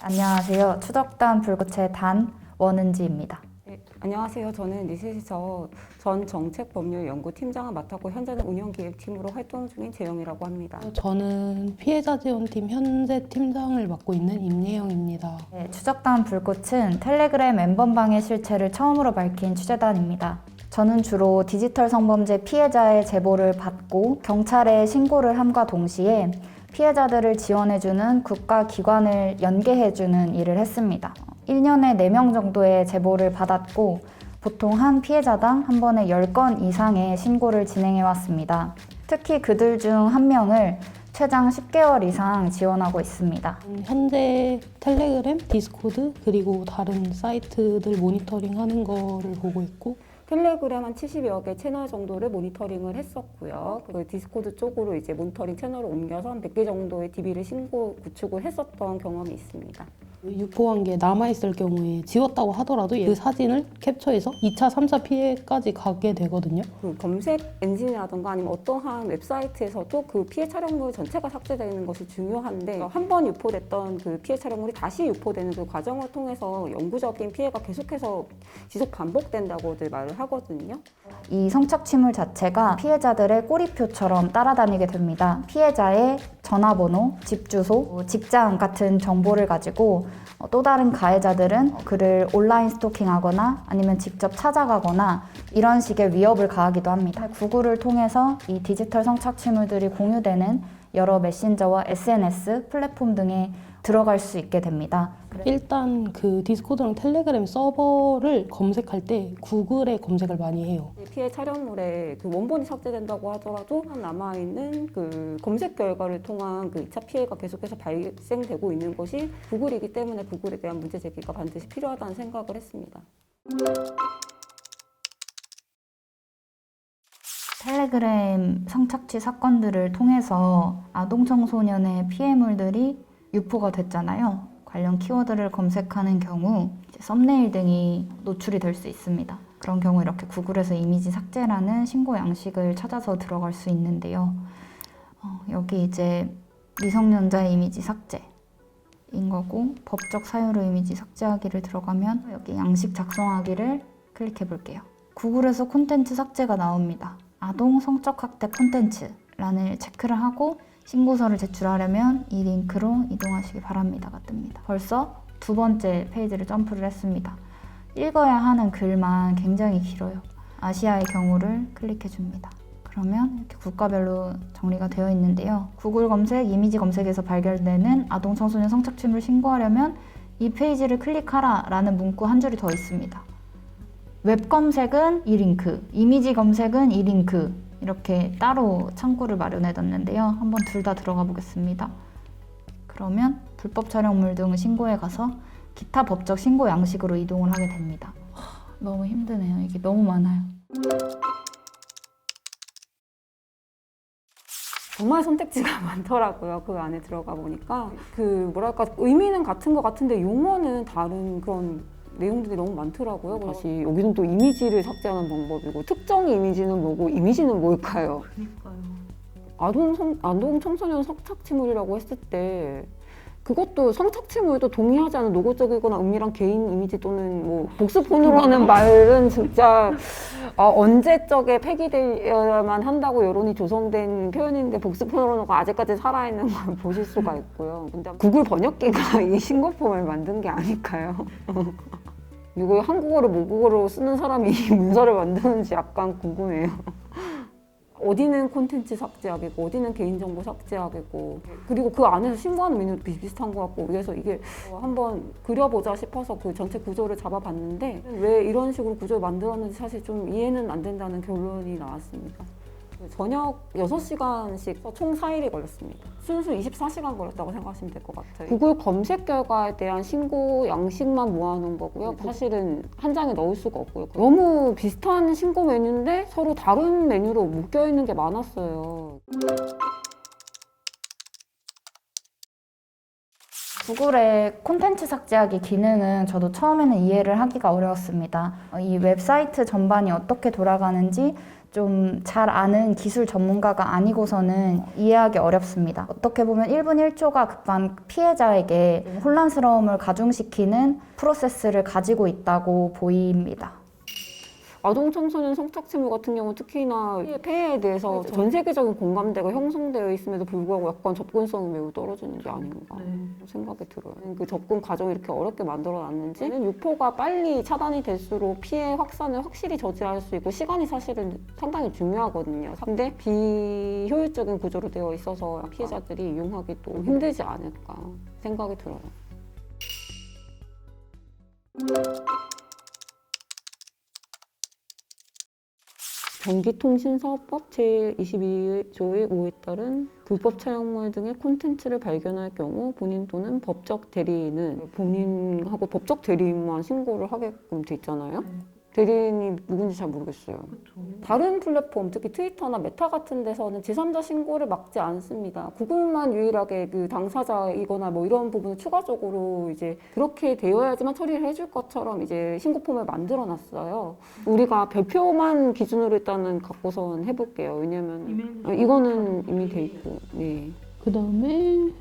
안녕하세요. 추적단 불꽃의 단 원은지입니다. 네, 안녕하세요. 저는 니셋에서 전 정책법률연구팀장을 맡았고 현재는 운영기획팀으로 활동 중인 재영이라고 합니다. 저는 피해자 지원팀 현재 팀장을 맡고 있는 임예영입니다. 네, 추적단 불꽃은 텔레그램 엠번방의 실체를 처음으로 밝힌 취재단입니다. 저는 주로 디지털 성범죄 피해자의 제보를 받고 경찰에 신고를 함과 동시에 피해자들을 지원해주는 국가기관을 연계해주는 일을 했습니다. 1년에 4명 정도의 제보를 받았고 보통 한 피해자당 한 번에 10건 이상의 신고를 진행해왔습니다. 특히 그들 중 한 명을 최장 10개월 이상 지원하고 있습니다. 현재 텔레그램, 디스코드 그리고 다른 사이트들 모니터링하는 거를 보고 있고 텔레그램 한 70여 개 채널 정도를 모니터링을 했었고요. 그 디스코드 쪽으로 이제 모니터링 채널을 옮겨서 한 100개 정도의 DB를 신고 구축을 했었던 경험이 있습니다. 유포한 게 남아있을 경우에 지웠다고 하더라도 그 사진을 캡처해서 2차, 3차 피해까지 가게 되거든요. 그 검색 엔진이라든가 아니면 어떠한 웹사이트에서도 그 피해 촬영물 전체가 삭제되는 것이 중요한데 한 번 유포됐던 그 피해 촬영물이 다시 유포되는 그 과정을 통해서 영구적인 피해가 계속해서 지속 반복된다고들 말을 하거든요. 이 성착취물 자체가 피해자들의 꼬리표처럼 따라다니게 됩니다. 피해자의 전화번호, 집 주소, 직장 같은 정보를 가지고 또 다른 가해자들은 그를 온라인 스토킹하거나 아니면 직접 찾아가거나 이런 식의 위협을 가하기도 합니다. 구글을 통해서 이 디지털 성착취물들이 공유되는 여러 메신저와 SNS 플랫폼 등에 들어갈 수 있게 됩니다. 일단 그 디스코드랑 텔레그램 서버를 검색할 때 구글에 검색을 많이 해요. 피해 촬영물에 그 원본이 삭제된다고 하더라도 남아있는 그 검색 결과를 통한 그 2차 피해가 계속해서 발생되고 있는 것이 구글이기 때문에 구글에 대한 문제 제기가 반드시 필요하다는 생각을 했습니다. 텔레그램 성착취 사건들을 통해서 아동 청소년의 피해물들이 유포가 됐잖아요. 관련 키워드를 검색하는 경우 이제 썸네일 등이 노출이 될 수 있습니다. 그런 경우 이렇게 구글에서 이미지 삭제라는 신고 양식을 찾아서 들어갈 수 있는데요. 여기 이제 미성년자의 이미지 삭제인 거고 법적 사유로 이미지 삭제하기를 들어가면 여기 양식 작성하기를 클릭해 볼게요. 구글에서 콘텐츠 삭제가 나옵니다. 아동 성적 학대 콘텐츠란을 체크를 하고 신고서를 제출하려면 이 링크로 이동하시기 바랍니다가 뜹니다. 벌써 두 번째 페이지를 점프를 했습니다. 읽어야 하는 글만 굉장히 길어요. 아시아의 경우를 클릭해 줍니다. 그러면 이렇게 국가별로 정리가 되어 있는데요. 구글 검색, 이미지 검색에서 발견되는 아동 청소년 성착취물 신고하려면 이 페이지를 클릭하라 라는 문구 한 줄이 더 있습니다. 웹 검색은 이 링크, 이미지 검색은 이 링크 이렇게 따로 창구를 마련해 뒀는데요. 한번 둘 다 들어가 보겠습니다. 그러면 불법 촬영물 등 신고에 가서 기타 법적 신고 양식으로 이동을 하게 됩니다. 너무 힘드네요. 이게 너무 많아요. 정말 선택지가 많더라고요. 그 안에 들어가 보니까 그 뭐랄까 의미는 같은 것 같은데 용어는 다른 그런 내용들이 너무 많더라고요. 다시 여기는 또 이미지를 삭제하는 방법이고 특정 이미지는 뭐고 이미지는 뭘까요? 그러니까요. 아동 청소년 성착취물이라고 했을 때 그것도 성착취물도 동의하지 않은 노골적이거나 은밀한 개인 이미지 또는 뭐 복수폰으로라는 말은 진짜 언제적에 폐기되어야만 한다고 여론이 조성된 표현인데 복수폰으로는 아직까지 살아있는 걸 보실 수가 있고요. 근데 구글 번역기가 이 신고폼을 만든 게 아닐까요? 이거 한국어를 모국어로 쓰는 사람이 이 문서를 만드는지 약간 궁금해요. 어디는 콘텐츠 삭제하겠고 어디는 개인정보 삭제하겠고 그리고 그 안에서 신고하는 메뉴도 비슷비슷한 것 같고 그래서 이게 한번 그려보자 싶어서 그 전체 구조를 잡아봤는데 왜 이런 식으로 구조를 만들었는지 사실 좀 이해는 안 된다는 결론이 나왔습니다. 저녁 6시간씩 총 4일이 걸렸습니다. 순수 24시간 걸렸다고 생각하시면 될 것 같아요. 구글 검색 결과에 대한 신고 양식만 모아놓은 거고요. 사실은 한 장에 넣을 수가 없고요. 너무 비슷한 신고 메뉴인데 서로 다른 메뉴로 묶여있는 게 많았어요. 구글의 콘텐츠 삭제하기 기능은 저도 처음에는 이해를 하기가 어려웠습니다. 이 웹사이트 전반이 어떻게 돌아가는지 좀 잘 아는 기술 전문가가 아니고서는 이해하기 어렵습니다. 어떻게 보면 1분 1초가 급한 피해자에게 좀 혼란스러움을 가중시키는 프로세스를 가지고 있다고 보입니다. 아동 청소년 성착취물 같은 경우 특히나 폐해에 대해서 전 세계적인 공감대가 형성되어 있음에도 불구하고 약간 접근성이 매우 떨어지는 게 아닌가 생각이 들어요. 그 접근 과정을 이렇게 어렵게 만들어놨는지 유포가 빨리 차단이 될수록 피해 확산을 확실히 저지할 수 있고 시간이 사실은 상당히 중요하거든요. 근데 비효율적인 구조로 되어 있어서 피해자들이 이용하기 또 힘들지 않을까 생각이 들어요. 전기통신사업법 제22조의 5에 따른 불법 촬영물 등의 콘텐츠를 발견할 경우 본인 또는 법적 대리인은 본인하고 법적 대리인만 신고를 하게끔 돼 있잖아요. 대리인이 누군지 잘 모르겠어요. 다른 플랫폼, 특히 트위터나 메타 같은 데서는 제3자 신고를 막지 않습니다. 구글만 유일하게 그 당사자이거나 뭐 이런 부분을 추가적으로 이제 그렇게 되어야지만 처리를 해줄 것처럼 이제 신고 폼을 만들어 놨어요. 우리가 별표만 기준으로 일단은 갖고선 해볼게요. 왜냐면 이거는 이미 돼 있고, 네. 그 다음에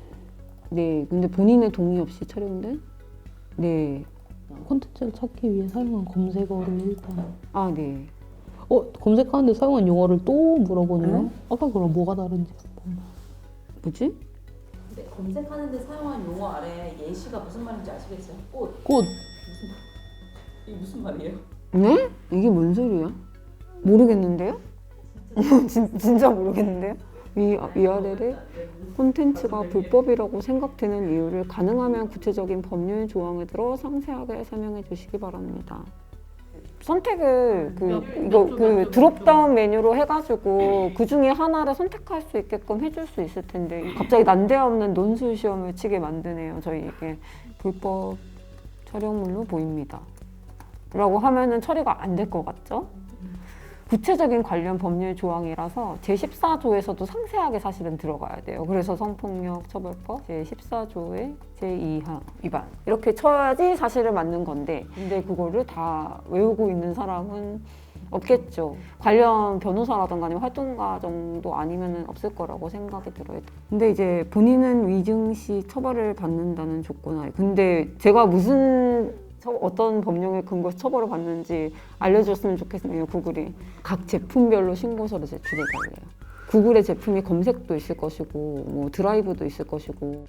네, 근데 본인의 동의 없이 촬영된? 네. 콘텐츠를 찾기 위해 사용한 검색어를 일단 아, 네. 검색하는데 사용한 용어를 또 물어보네요. 응? 아까 그럼 뭐가 다른지 뭐지? 근데 검색하는데 사용한 용어 아래 예시가 무슨 말인지 아시겠어요? 꽃 이게 무슨 말이에요? 네? 이게 뭔 소리야? 모르겠는데요? 진짜 모르겠는데요? 위아래를 콘텐츠가 불법이라고 생각되는 이유를 가능하면 구체적인 법률 조항을 들어 상세하게 설명해 주시기 바랍니다. 선택을 그 드롭다운 메뉴로 해가지고 그 중에 하나를 선택할 수 있게끔 해줄 수 있을 텐데 갑자기 난데없는 논술 시험을 치게 만드네요. 저희에게 불법 촬영물로 보입니다. 라고 하면은 처리가 안 될 것 같죠? 구체적인 관련 법률 조항이라서 제14조에서도 상세하게 사실은 들어가야 돼요. 그래서 성폭력 처벌법 제14조의 제2항 위반 이렇게 쳐야지 사실은 맞는 건데 근데 그거를 다 외우고 있는 사람은 없겠죠. 관련 변호사라든가 아니면 활동가 정도 아니면 없을 거라고 생각이 들어요. 근데 이제 본인은 위증시 처벌을 받는다는 조건 근데 제가 어떤 법령에 근거해서 처벌을 받는지 알려줬으면 좋겠네요. 구글이 각 제품별로 신고서를 제출해달래요. 구글의 제품이 검색도 있을 것이고 뭐 드라이브도 있을 것이고.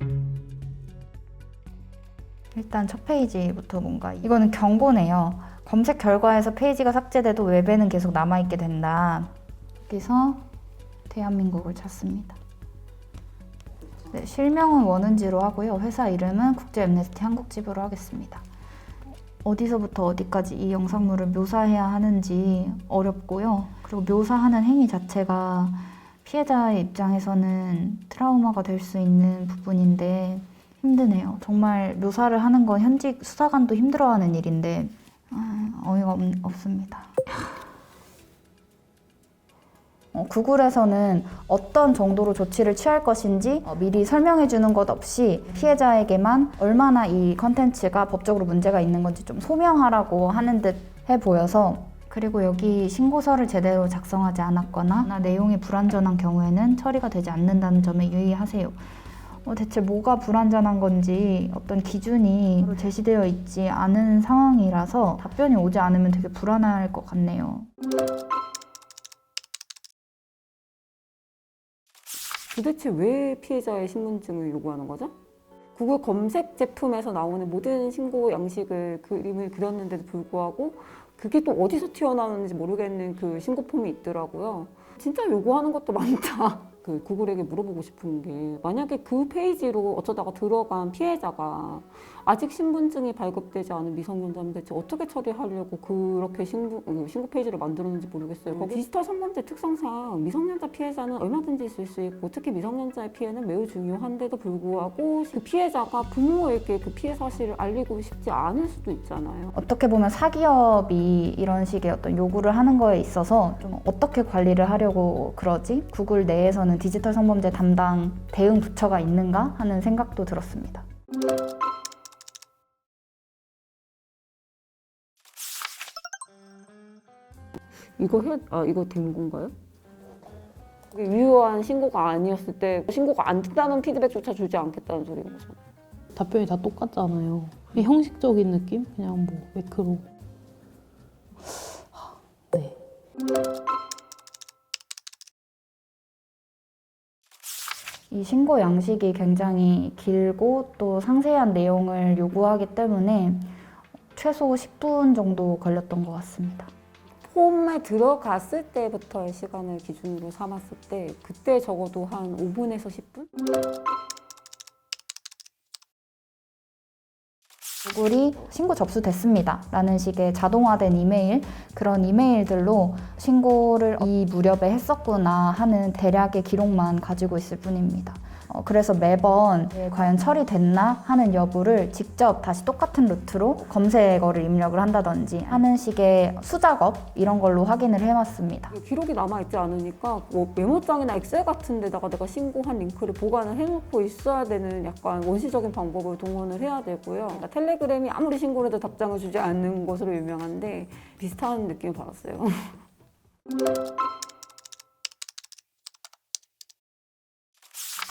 일단 첫 페이지부터 뭔가 이거는 경고네요. 검색 결과에서 페이지가 삭제돼도 웹에는 계속 남아있게 된다. 여기서 대한민국을 찾습니다. 네, 실명은 원은지로 하고요. 회사 이름은 국제 앰네스티 한국지부로 하겠습니다. 어디서부터 어디까지 이 영상물을 묘사해야 하는지 어렵고요. 그리고 묘사하는 행위 자체가 피해자의 입장에서는 트라우마가 될 수 있는 부분인데 힘드네요. 정말 묘사를 하는 건 현직 수사관도 힘들어하는 일인데 어이가 없습니다. 구글에서는 어떤 정도로 조치를 취할 것인지 미리 설명해 주는 것 없이 피해자에게만 얼마나 이 컨텐츠가 법적으로 문제가 있는 건지 좀 소명하라고 하는 듯 해 보여서 그리고 여기 신고서를 제대로 작성하지 않았거나 내용이 불완전한 경우에는 처리가 되지 않는다는 점에 유의하세요. 대체 뭐가 불완전한 건지 어떤 기준이 제시되어 있지 않은 상황이라서 답변이 오지 않으면 되게 불안할 것 같네요. 도대체 왜 피해자의 신분증을 요구하는 거죠? 구글 검색 제품에서 나오는 모든 신고 양식을 그림을 그렸는데도 불구하고 그게 또 어디서 튀어나오는지 모르겠는 그 신고 폼이 있더라고요. 진짜 요구하는 것도 많다. 그 구글에게 물어보고 싶은 게 만약에 그 페이지로 어쩌다가 들어간 피해자가 아직 신분증이 발급되지 않은 미성년자면 대체 어떻게 처리하려고 그렇게 신고 페이지를 만들었는지 모르겠어요. 거기 디지털 성범죄 특성상 미성년자 피해자는 얼마든지 있을 수 있고 특히 미성년자의 피해는 매우 중요한데도 불구하고 그 피해자가 부모에게 그 피해 사실을 알리고 싶지 않을 수도 있잖아요. 어떻게 보면 사기업이 이런 식의 어떤 요구를 하는 거에 있어서 좀 어떻게 관리를 하려고 그러지? 구글 내에서는 디지털 성범죄 담당 대응 부처가 있는가 하는 생각도 들었습니다. 이거 된 건가요? 그게 유효한 신고가 아니었을 때 신고가 안 됐다는 피드백조차 주지 않겠다는 소리인 거죠. 답변이 다 똑같잖아요. 이 형식적인 느낌? 그냥 뭐 매크로. 네. 이 신고 양식이 굉장히 길고 또 상세한 내용을 요구하기 때문에 최소 10분 정도 걸렸던 것 같습니다. 폼에 들어갔을 때부터의 시간을 기준으로 삼았을 때 그때 적어도 한 5분에서 10분? 구글이 신고 접수됐습니다 라는 식의 자동화된 이메일, 그런 이메일들로 신고를 이 무렵에 했었구나 하는 대략의 기록만 가지고 있을 뿐입니다. 그래서 매번 과연 처리됐나 하는 여부를 직접 다시 똑같은 루트로 검색어를 입력을 한다든지 하는 식의 수작업 이런 걸로 확인을 해왔습니다. 기록이 남아있지 않으니까 뭐 메모장이나 엑셀 같은 데다가 내가 신고한 링크를 보관을 해놓고 있어야 되는 약간 원시적인 방법을 동원을 해야 되고요. 그러니까 텔레그램이 아무리 신고를 해도 답장을 주지 않는 것으로 유명한데 비슷한 느낌을 받았어요.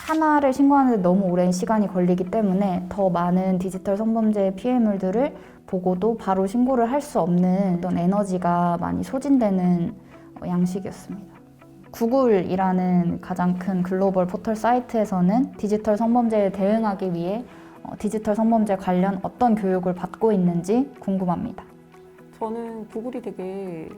하나를 신고하는데 너무 오랜 시간이 걸리기 때문에 더 많은 디지털 성범죄 피해물들을 보고도 바로 신고를 할 수 없는 어떤 에너지가 많이 소진되는 양식이었습니다. 구글이라는 가장 큰 글로벌 포털 사이트에서는 디지털 성범죄에 대응하기 위해 디지털 성범죄 관련 어떤 교육을 받고 있는지 궁금합니다. 저는 구글이 되게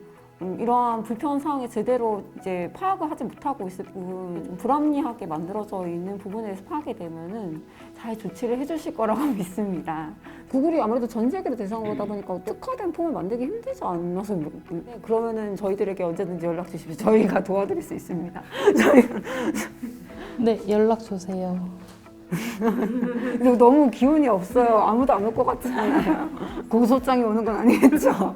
이러한 불편 사항에 제대로 이제 파악을 하지 못하고 있을 뿐 좀 불합리하게 만들어져 있는 부분에 대해서 파악이 되면은 잘 조치를 해주실 거라고 믿습니다. 구글이 아무래도 전 세계를 대상으로 하다 보니까 특화된 폼을 만들기 힘들지 않나서 그러면은 저희들에게 언제든지 연락 주시면 저희가 도와드릴 수 있습니다. 네, 연락 주세요. 근데 너무 기운이 없어요. 아무도 안 올 것 같지 않아요. 고소장이 오는 건 아니겠죠?